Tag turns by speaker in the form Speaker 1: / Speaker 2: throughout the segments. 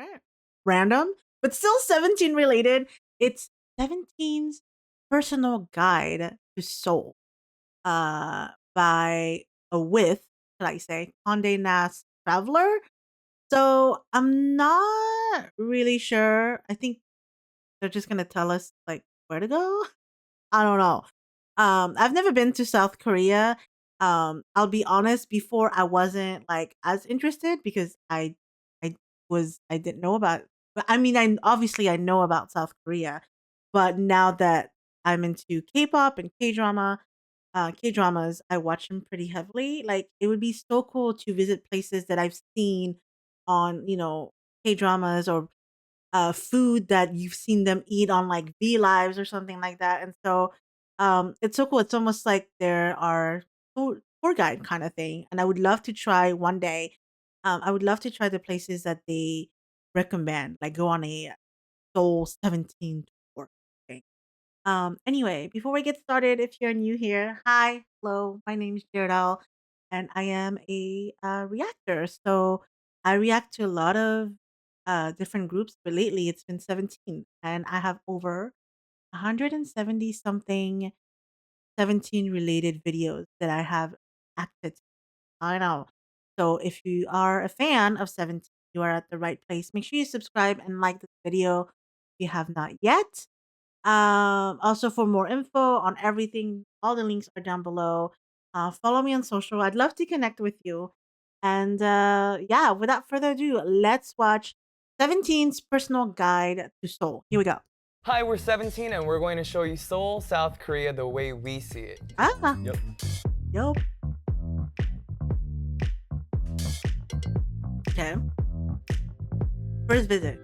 Speaker 1: different, random, but still 17 related. It's 17's personal guide to Seoul, by should I say, Condé Nast Traveler. So I'm not really sure. I think they're just gonna tell us like where to go. I don't know. I've never been to South Korea. I'll be honest, before I wasn't like as interested because I I didn't know about, but I mean I obviously I know about South Korea, but now that I'm into K-pop and K-dramas, I watch them pretty heavily. Like it would be so cool to visit places that I've seen on, K-dramas, or food that you've seen them eat on like V Lives or something like that. And so it's so cool. It's almost like there are tour guide kind of thing. And I would love to try one day. I would love to try the places that they recommend, like go on a Soul 17 tour thing. Anyway, before we get started, if you're new here, hi, hello, my name is Jaredal, and I am a reactor. So I react to a lot of different groups, but lately it's been 17, and I have over 170 something 17 related videos that I have acted to. I know. So if you are a fan of 17, you are at the right place. Make sure you subscribe and like this video if you have not yet. Also, for more info on everything, all the links are down below. Follow me on social. I'd love to connect with you. And yeah, without further ado, let's watch 17's personal guide to Seoul. Here we go.
Speaker 2: Hi, we're 17 and we're going to show you Seoul, South Korea the way we see it.
Speaker 1: Ah.
Speaker 2: Yep.
Speaker 1: Yup. Okay. First visit.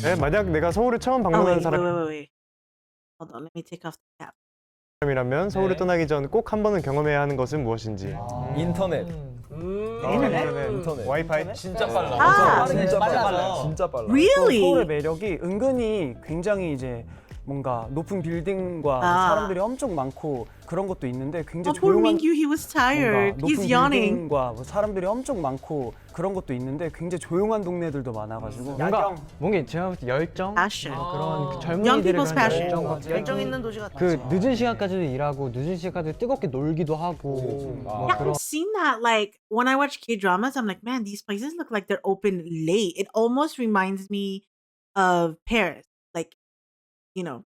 Speaker 3: 네, 만약 내가 서울을 처음
Speaker 1: Oh,
Speaker 3: 방문한
Speaker 1: wait. Hold on, let me take off the cap.
Speaker 3: 사람이라면 서울을
Speaker 2: 네.
Speaker 3: 떠나기 전 꼭 한 번은 경험해야 하는 것은 무엇인지.
Speaker 2: 인터넷.
Speaker 3: 인터넷. 와이파이?
Speaker 2: 진짜 빨라.
Speaker 1: 아.
Speaker 2: 진짜 빨라. 진짜 빨라.
Speaker 1: Really?
Speaker 4: 서울의 매력이 은근히 굉장히 이제 뭔가 높은 빌딩과 사람들이 엄청 많고 그런 것도 있는데 굉장히
Speaker 1: poor
Speaker 4: 조용한
Speaker 1: Mingyu, he was tired.
Speaker 4: 뭔가
Speaker 1: He's
Speaker 4: 높은
Speaker 1: yawning.
Speaker 4: 빌딩과 뭐 사람들이 엄청 많고 그런 것도 있는데 굉장히 조용한 동네들도 많아가지고
Speaker 5: 뭔가 제가 볼 때 열정?
Speaker 1: Passion.
Speaker 5: 그런 그
Speaker 1: Young
Speaker 5: 젊은이들의
Speaker 1: people's
Speaker 5: 그런
Speaker 1: passion.
Speaker 6: 열정 있는 도시 같아.
Speaker 5: 그 늦은 시간까지도 일하고 늦은 시간까지 뜨겁게 놀기도 하고 뭐
Speaker 1: Yeah,
Speaker 5: 그런
Speaker 1: I've seen that. Like when I watch K-dramas, I'm like, man, these places look like they're open late. It almost reminds me of Paris. Like,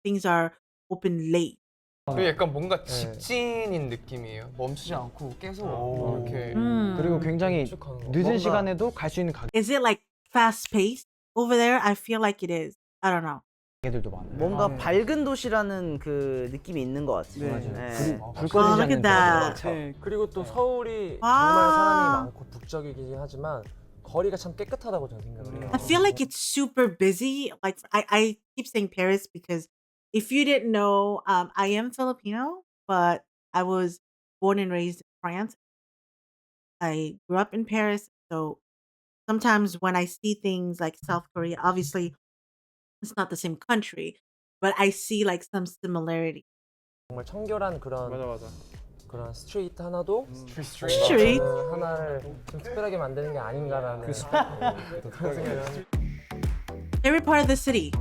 Speaker 1: things are open late.
Speaker 2: 그리고 약간 뭔가 직진인 느낌이에요. 멈추지 않고 계속 이렇게.
Speaker 5: 그리고 굉장히 늦은 시간에도 갈 수 있는
Speaker 1: Is it like fast paced over there? I feel like it is. I don't know.
Speaker 5: 가게들도 많아요.
Speaker 6: 뭔가 밝은 도시라는 그 느낌이 있는 것 같아요. 네.
Speaker 5: 불
Speaker 1: Oh,
Speaker 5: 꺼지지
Speaker 1: look at
Speaker 5: 않는
Speaker 1: that.
Speaker 4: 네,
Speaker 7: 그리고 또 서울이
Speaker 1: 아.
Speaker 7: 정말 사람이 많고 북적이긴 하지만 거리가 참 깨끗하다고 저는 생각을 해요.
Speaker 1: I feel like it's super busy. Like I keep saying Paris because if you didn't know, I am Filipino, but I was born and raised in France. I grew up in Paris, so sometimes when I see things like South Korea, obviously it's not the same country, but I see like some similarity.
Speaker 7: 정말 청결한 그런 스트리트 하나도
Speaker 1: Street?
Speaker 7: 하나를 좀 특별하게 만드는 게 아닌가라는 또 생각을
Speaker 1: Favorite part of the city?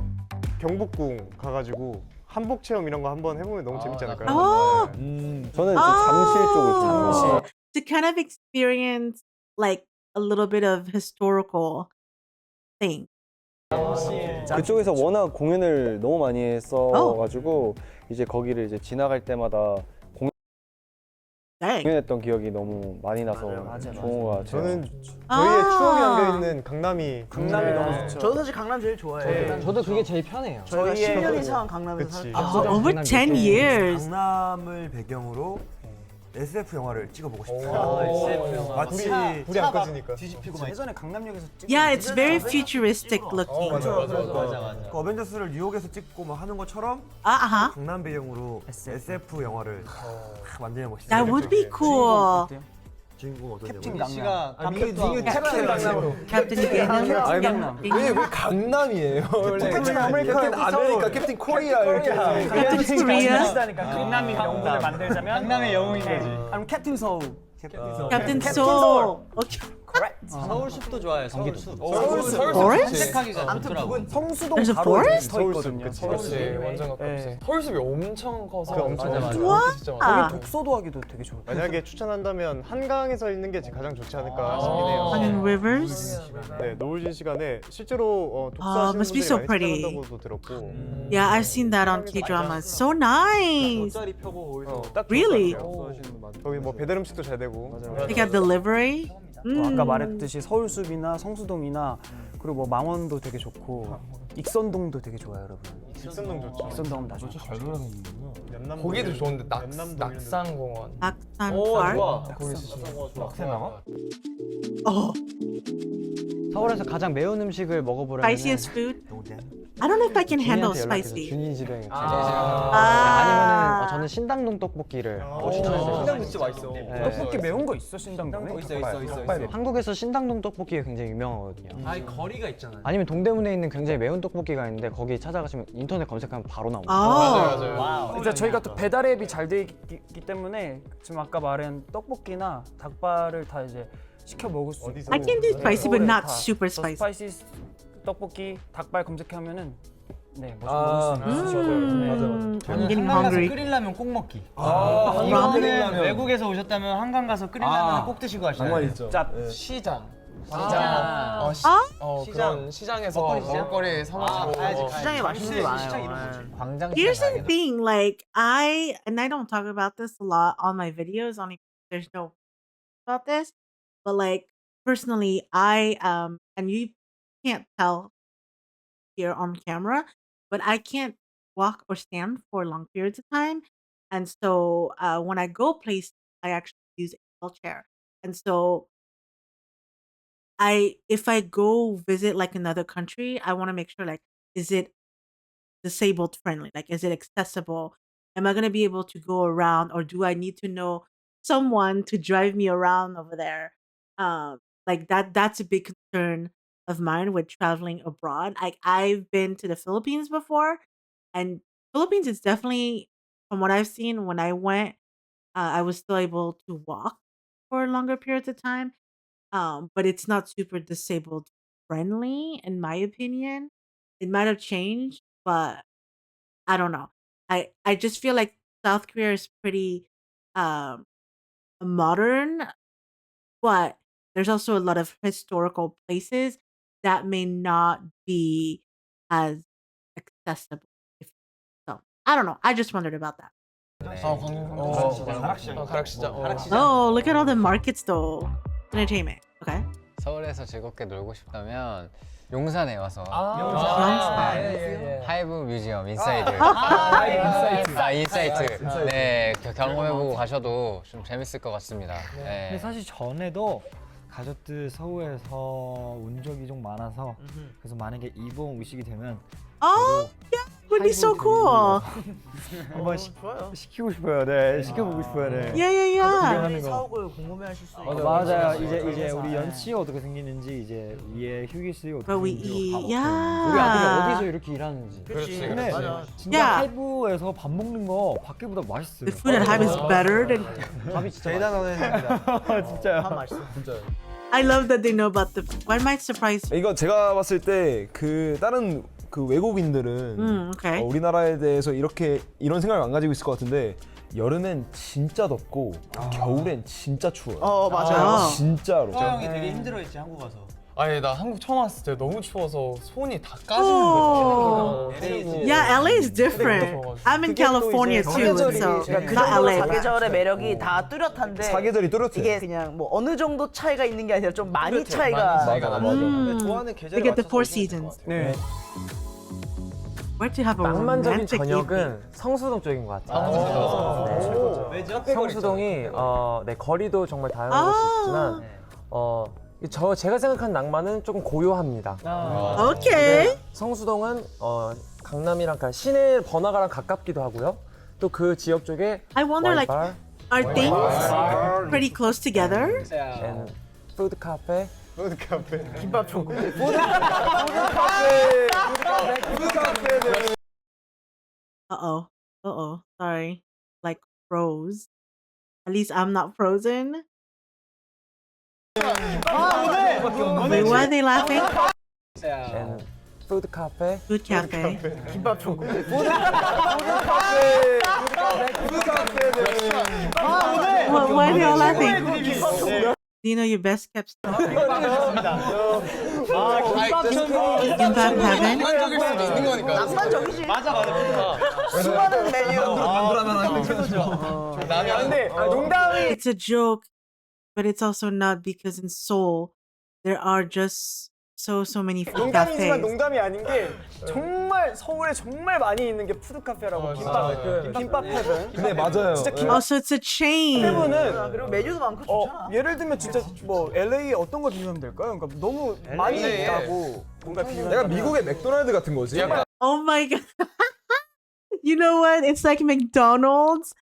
Speaker 3: 경복궁 가가지고 한복 체험 이런 거 한번 해보면 너무 재밌지 않을까요?
Speaker 1: Oh,
Speaker 4: 저는 잠실 쪽을
Speaker 1: to kind of experience like a little bit of historical thing.
Speaker 8: 그쪽에서 워낙 공연을 너무 많이 했어가지고 이제 거기를 이제 지나갈 때마다
Speaker 1: Dang.
Speaker 8: 공연했던 기억이 너무 많이 나서 좋은 것 같아요.
Speaker 3: 저는 저희의 추억이 담겨있는 강남이
Speaker 4: 너무 좋죠.
Speaker 6: 저도 사실 강남 제일 좋아해요.
Speaker 5: 저도 그게 제일 편해요.
Speaker 6: 저희가 10년 이상 강남에서 살고
Speaker 1: Over 10 years.
Speaker 9: 강남을 배경으로 SF 영화를 찍어보고 싶어요. 마치
Speaker 3: 불이 안 꺼지니까.
Speaker 4: 예전에 강남역에서
Speaker 1: Yeah, it's very futuristic looking.
Speaker 9: 그 어벤져스를 뉴욕에서 찍고 막 하는 것처럼
Speaker 1: Uh-huh.
Speaker 9: 강남 배경으로 SF 영화를 만들면 멋있어요.
Speaker 1: That would be cool.
Speaker 9: 주인공 어떤
Speaker 4: 캡틴
Speaker 9: 영화?
Speaker 4: 강남.
Speaker 7: 캡틴 강남으로.
Speaker 1: Captain Gannon.
Speaker 7: 강남이에요. 캡틴 아메리카, 캡틴 코리아 이렇게.
Speaker 1: Captain Korea.
Speaker 4: 강남의 영웅을 만들자면 강남의 영웅인 거지. 아니면 캡틴 서울.
Speaker 1: Captain Seoul. Okay.
Speaker 10: 서울 숲도 좋아해요. 서울 숲.
Speaker 1: Forest?
Speaker 4: 성수동
Speaker 1: There's a
Speaker 4: 바로
Speaker 1: forest?
Speaker 4: 붙어 있거든요.
Speaker 2: 그렇지 완전 가깝지.
Speaker 4: 네.
Speaker 2: 서울숲이 엄청 커서
Speaker 3: 엄청
Speaker 2: 맞아,
Speaker 3: 커서.
Speaker 2: 맞아. 진짜 많아.
Speaker 1: 아.
Speaker 4: 거기 독서도 하기도 되게 좋아요.
Speaker 3: 만약에 추천한다면 한강에서 읽는 게 가장 좋지 않을까 싶긴 해요.
Speaker 1: On rivers?
Speaker 3: 네, 노을진 시간에 실제로 독서하시는
Speaker 1: must be
Speaker 3: 분들이
Speaker 1: so
Speaker 3: 많이
Speaker 1: pretty.
Speaker 3: 찾아간다고도 들었고.
Speaker 1: Yeah, I've seen that on K-dramas. So nice.
Speaker 10: 돗자리 펴고
Speaker 3: 딱
Speaker 1: Really?
Speaker 3: 거기 뭐 배달 음식도 잘 되고.
Speaker 1: They got delivery.
Speaker 4: 아까 말했듯이 서울숲이나 성수동이나 그리고 뭐 망원도 되게 좋고 익선동도 되게 좋아요, 여러분.
Speaker 3: 익선동 좋죠.
Speaker 4: 익선동은 다 좋죠.
Speaker 3: 연남동
Speaker 2: 거기도 좋은데
Speaker 3: 연남동 이런 데.
Speaker 2: 낙산공원.
Speaker 1: Aksan
Speaker 10: 오,
Speaker 1: Park.
Speaker 10: 좋아.
Speaker 2: 거기 진짜
Speaker 10: 낙산 나가?
Speaker 1: Oh,
Speaker 5: 서울에서 가장 매운 음식을 먹어보려면
Speaker 1: spiciest food. I don't know if I can handle
Speaker 5: 준이한테 연락해서
Speaker 1: spicy.
Speaker 5: 준이 집에
Speaker 1: 아.
Speaker 5: 아니면은 저는 신당동 떡볶이를 추천해드려요.
Speaker 10: 신당도 진짜 맛있어.
Speaker 4: 떡볶이 매운 거 있어, 신당동에?
Speaker 10: 있어.
Speaker 5: 한국에서 신당동 떡볶이가 굉장히 유명하거든요.
Speaker 10: 아니 거리가 있잖아요.
Speaker 5: 아니면 동대문에 있는 굉장히 매운 떡볶이가 있는데 거기 찾아가시면 인터넷 검색하면 바로 나옵니다.
Speaker 1: Oh.
Speaker 2: 맞아요.
Speaker 4: 진짜 저희가 또 배달 앱이 잘 돼 있기 때문에 지금 아까 말한 떡볶이나 닭발을 다 이제 시켜 먹을 수
Speaker 3: 어디서?
Speaker 4: 있고
Speaker 1: I can do spicy, but
Speaker 4: 서울에
Speaker 1: not
Speaker 4: 다
Speaker 1: super
Speaker 4: 더
Speaker 1: spicy.
Speaker 4: 스파이시 떡볶이, 닭발 검색하면은 네,
Speaker 10: 아,
Speaker 4: 먹을 수 있어요.
Speaker 1: I'm getting hungry.
Speaker 10: 끓일라면 꼭 먹기.
Speaker 1: ramen?
Speaker 10: 외국에서 오셨다면 한강 가서 끓일라면 꼭 드시고 가시나요?
Speaker 4: 짭.
Speaker 2: 시장.
Speaker 10: 아.
Speaker 2: 그런 시장에서 먹을거리 사가지고.
Speaker 6: 시장에 맛있는 게 많아요.
Speaker 10: 광장
Speaker 1: Here's the thing, like I don't talk about this a lot on my videos. Only there's no about this, but like personally, I and you can't tell here on camera, but I can't walk or stand for long periods of time, and so when I go places, I actually use a wheelchair, and so if I go visit like another country, I want to make sure like is it disabled friendly? Like, is it accessible? Am I going to be able to go around, or do I need to know someone to drive me around over there? Like that's a big concern of mine with traveling abroad. Like, I've been to the Philippines before, and Philippines is definitely, from what I've seen, when I went, I was still able to walk for longer periods of time. But it's not super disabled friendly, in my opinion. It might have changed, but I don't know. I just feel like South Korea is pretty um modern, but there's also a lot of historical places that may not be as accessible. So I don't know. I just wondered about that.
Speaker 2: 가락시장.
Speaker 1: Oh, look at all the markets though. Entertainment. Okay.
Speaker 11: 서울에서 즐겁게 놀고 싶다면 용산에 와서 하이브 뮤지엄 인사이드 인사이트 네 경험해보고 가셔도 좀 재밌을 것 같습니다. 네.
Speaker 12: 근데 사실 전에도 가족들 서울에서 온 적이 좀 많아서 그래서 만약에 이번 오시게 되면
Speaker 1: Oh, yeah, would be so cool.
Speaker 12: 한번 시키고 싶어요. 네, 시켜보고 싶어요. 네.
Speaker 1: Yeah, yeah, yeah.
Speaker 12: 구경하는 거.
Speaker 6: 사옥을 궁금해하실 수 있어요.
Speaker 12: 맞아요. 이제 우리 연치가 어떻게 생기는지 이제 위에 휴게실이 어떻게
Speaker 1: But we
Speaker 12: 생긴지
Speaker 1: eat,
Speaker 12: 가보고.
Speaker 1: yeah.
Speaker 5: 우리 아들이 어디서 이렇게 일하는지.
Speaker 2: 그렇지.
Speaker 12: 근데 진짜
Speaker 1: 야.
Speaker 12: 하이브에서 밥 먹는 거 밖에보다 맛있어요.
Speaker 1: The food at Hive is better than.
Speaker 5: 밥이 진짜
Speaker 12: 진짜요.
Speaker 6: 밥 맛있어.
Speaker 1: I love that they know about the. What might surprise you?
Speaker 13: 이거 제가 봤을 때 그 다른 그 외국인들은
Speaker 1: Okay.
Speaker 13: 우리나라에 대해서 이런 생각을 안 가지고 있을 것 같은데 여름엔 진짜 덥고 겨울엔 진짜 추워요.
Speaker 6: 맞아요.
Speaker 13: 진짜로.
Speaker 10: 형이 되게 힘들어했지 한국 와서.
Speaker 2: 아니 나 한국 처음 왔을 때 너무 추워서 손이 다 까지는
Speaker 1: Oh.
Speaker 2: 거예요.
Speaker 1: Yeah, LA is different. I'm in California too, so
Speaker 6: 그
Speaker 1: not
Speaker 6: 정도로
Speaker 1: LA. but-
Speaker 6: 사계절의 매력이 다 뚜렷한데
Speaker 13: 사계절이 뚜렷해.
Speaker 6: 이게 그냥 뭐 어느 정도 차이가 있는 게 아니라 좀 많이 차이가
Speaker 10: 좋아하는 계절에
Speaker 1: They get the
Speaker 10: 맞춰서
Speaker 1: four
Speaker 10: 오시는 것
Speaker 1: seasons.
Speaker 4: 네.
Speaker 1: Where to have a
Speaker 7: 낭만적인
Speaker 1: romantic evening?
Speaker 7: 저녁은 성수동 쪽인 것 같아요.
Speaker 10: 왜죠?
Speaker 7: 성수동이 네, 거리도 정말 다양한 곳이 있지만 제가 생각하는 낭만은 조금 고요합니다.
Speaker 1: Okay.
Speaker 7: 성수동은 강남이랑 시내 번화가랑 가깝기도 하고요. 또 그 지역 쪽에
Speaker 1: I wonder, like,
Speaker 7: 와인바,
Speaker 1: are things pretty close together?
Speaker 7: and 푸드 카페.
Speaker 6: 김밥 천국.
Speaker 1: Uh oh. Sorry. Like froze. At least I'm not frozen. Wait, why are they laughing?
Speaker 7: And food cafe.
Speaker 1: Food cafe.
Speaker 6: 김밥 천국.
Speaker 1: Why are they all laughing? Do you know your best kept secret? Kimbap heaven?
Speaker 2: 낭만적일 수도 있는 거니까.
Speaker 6: 수많은 메뉴.
Speaker 1: It's a joke, but it's also not because in Seoul there are just so many food
Speaker 4: 농담이지만
Speaker 1: cafes.
Speaker 4: 농담이 아닌 게 정말 서울에 정말 많이 있는 게 푸드 카페라고 김밥 헤븐.
Speaker 13: 근데 맞아요.
Speaker 4: 진짜
Speaker 1: Oh, so it's a chain.
Speaker 4: 헤븐은
Speaker 6: 그리고 메뉴도 많고 좋잖아.
Speaker 4: 예를 들면 진짜 뭐 LA 어떤 걸 비교하면 될까요? 그러니까 너무 많이 있다고 뭔가 비교하면
Speaker 13: 내가 미국의 맥도날드 같은 거지.
Speaker 1: Oh my god. You know what? It's like McDonald's.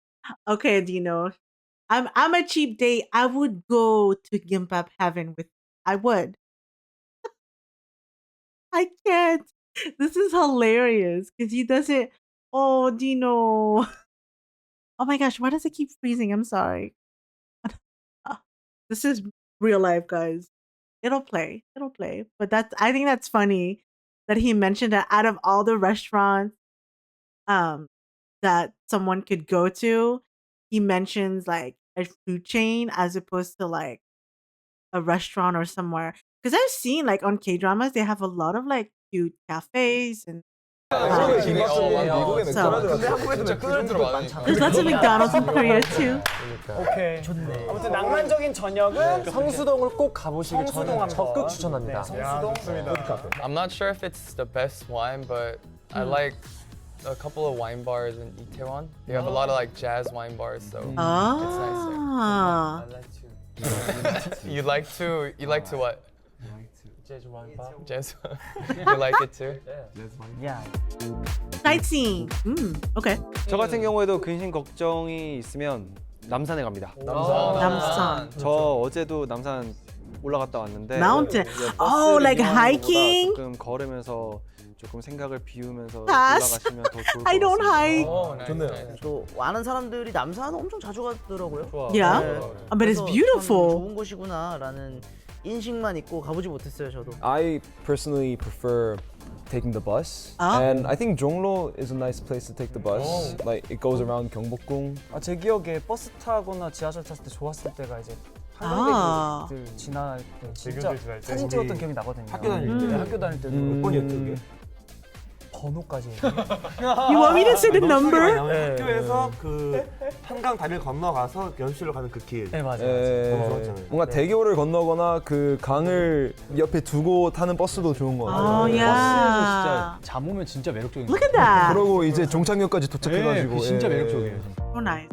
Speaker 1: Okay, do you know? I'm a cheap date. I would go to Gimbap Heaven with I would. I can't. This is hilarious because he doesn't. Oh, do you know? Oh my gosh, why does it keep freezing? I'm sorry. This is real life, guys. It'll play. It'll play. But I think that's funny that he mentioned that out of all the restaurants that someone could go to, he mentions like a food chain as opposed to like a restaurant or somewhere. Because I've seen like on K dramas, they have a lot of like cute cafes and
Speaker 13: 미국의
Speaker 1: so
Speaker 13: 맥도날드 같은
Speaker 1: there's lots of McDonald's in Korea too.
Speaker 4: 오케이. 좋네. 아무튼 낭만적인 저녁은
Speaker 7: 성수동을 꼭 가보시길
Speaker 4: 성수동
Speaker 7: 저는
Speaker 4: 한번.
Speaker 7: 적극 추천합니다.
Speaker 4: 성수동.
Speaker 2: I'm not sure if it's the best wine, but I like a couple of wine bars in Itaewon. They have a lot of like jazz wine bars, so it's
Speaker 1: Ah.
Speaker 2: nice there. You like to what?
Speaker 7: 재즈 와인바.
Speaker 2: Jazz. You like it too?
Speaker 4: 야.
Speaker 1: Sightseeing. Okay.
Speaker 8: 저 같은 경우에도 근심 걱정이 있으면 남산에 갑니다.
Speaker 1: 남산.
Speaker 8: 저 어제도 남산 올라갔다 왔는데
Speaker 1: Mountain.
Speaker 8: 이제
Speaker 1: Oh,
Speaker 8: 버스를
Speaker 1: like
Speaker 8: 이용하는
Speaker 1: hiking?
Speaker 8: 것보다 조금 걸으면서 조금 생각을 비우면서
Speaker 1: Pass.
Speaker 8: 올라가시면 더 좋을 것
Speaker 1: I don't
Speaker 8: 같습니다.
Speaker 1: hike.
Speaker 2: Oh, nice.
Speaker 13: 좋네요.
Speaker 2: nice.
Speaker 6: 또 많은 사람들이 남산 엄청 자주 가더라고요.
Speaker 1: Yeah.
Speaker 6: 네.
Speaker 1: But it's
Speaker 6: 그래서 참
Speaker 1: beautiful.
Speaker 6: 좋은 곳이구나라는 인식만 있고 가보지 못했어요, 저도.
Speaker 13: I personally prefer taking the bus, and I think 종로 is a nice place to take the bus. Like it goes around 경복궁.
Speaker 4: 제 기억에 버스 타거나 지하철 탔을 때 좋았을 때가 이제
Speaker 1: 아.
Speaker 4: 관광객들 지날 때 진짜
Speaker 3: 대교들 지날 때.
Speaker 4: 사진 찍었던 기억이 나거든요.
Speaker 3: 학교 다닐
Speaker 4: 때. 학교 다닐 때도 몇 번이었죠 그게? 번호까지.
Speaker 1: You want me to say the number?
Speaker 3: 학교에서 그 한강 다리를 건너가서 연수를 가는 그 길.
Speaker 4: 네 맞아요.
Speaker 3: 너무 좋았잖아요.
Speaker 13: 뭔가 대교를 건너거나 그 강을 옆에 두고 타는 버스도 좋은 것 같아요.
Speaker 1: Oh yeah.
Speaker 10: 잠 오면 진짜 매력적인
Speaker 1: Look at that.
Speaker 13: 그러고 이제 종착역까지 도착해가지고
Speaker 10: 진짜
Speaker 13: 예.
Speaker 10: 매력적이에요.
Speaker 1: So nice.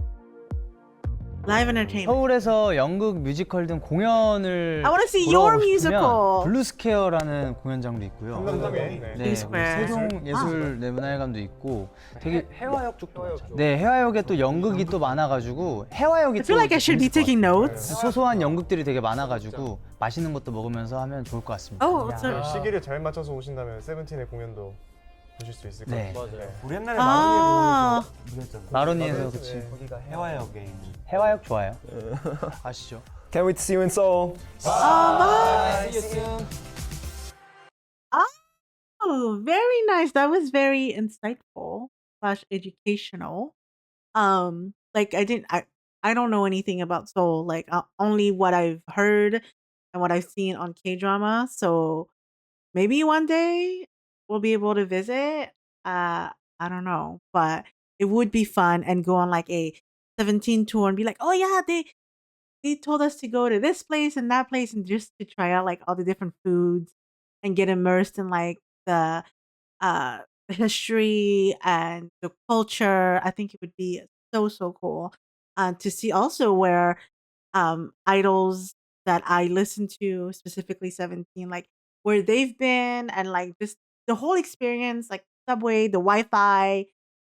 Speaker 1: Live entertainment.
Speaker 10: 서울에서 연극 뮤지컬 등 공연을
Speaker 1: I wanna see
Speaker 10: 보러
Speaker 1: your
Speaker 10: 가고 싶으면
Speaker 1: musical.
Speaker 10: 블루스퀘어라는 공연장도 있고요.
Speaker 3: 네.
Speaker 10: 네,
Speaker 1: 블루스퀘어.
Speaker 10: 세종예술내문화회관도 있고 되게
Speaker 4: 해화역 쪽도 많죠.
Speaker 10: 네 해화역에 또 연극이 또 많아가지고 해화역이
Speaker 1: I feel like I should be taking notes.
Speaker 10: 소소한 연극들이 되게 많아가지고 맛있는 것도 먹으면서 하면 좋을 것 같습니다.
Speaker 1: Oh, so
Speaker 3: 시기를 잘 맞춰서 오신다면 세븐틴의 공연도 보실 수 있을 것
Speaker 10: 네.
Speaker 3: 같아요.
Speaker 12: 우리 옛날에
Speaker 1: 아.
Speaker 12: 마로니에 무대했잖아.
Speaker 10: 마로니에서 그치.
Speaker 12: 거기가 해화역에 있는.
Speaker 10: 해화역 좋아요. 아시죠?
Speaker 13: Can't wait to see you in Seoul.
Speaker 1: Oh, very nice. That was very insightful slash educational. Like I don't know anything about Seoul. Like only what I've heard and what I've seen on K drama. So maybe one day we'll be able to visit. I don't know, but it would be fun and go on like a 17 tour and be like, oh yeah, they told us to go to this place and that place and just to try out like all the different foods and get immersed in like the history and the culture. I think it would be so cool to see also where idols that I listen to, specifically 17, like where they've been and like just the whole experience, like subway, the Wi-Fi,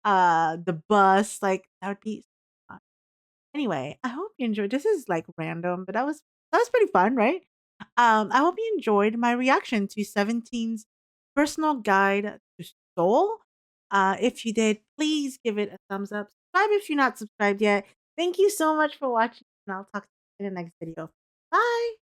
Speaker 1: the bus, like that would be fun. Anyway, I hope you enjoyed. This is like random, but that was pretty fun, right? I hope you enjoyed my reaction to 17's personal guide to Seoul. If you did, please give it a thumbs up. Subscribe if you're not subscribed yet. Thank you so much for watching, and I'll talk to you in the next video. Bye!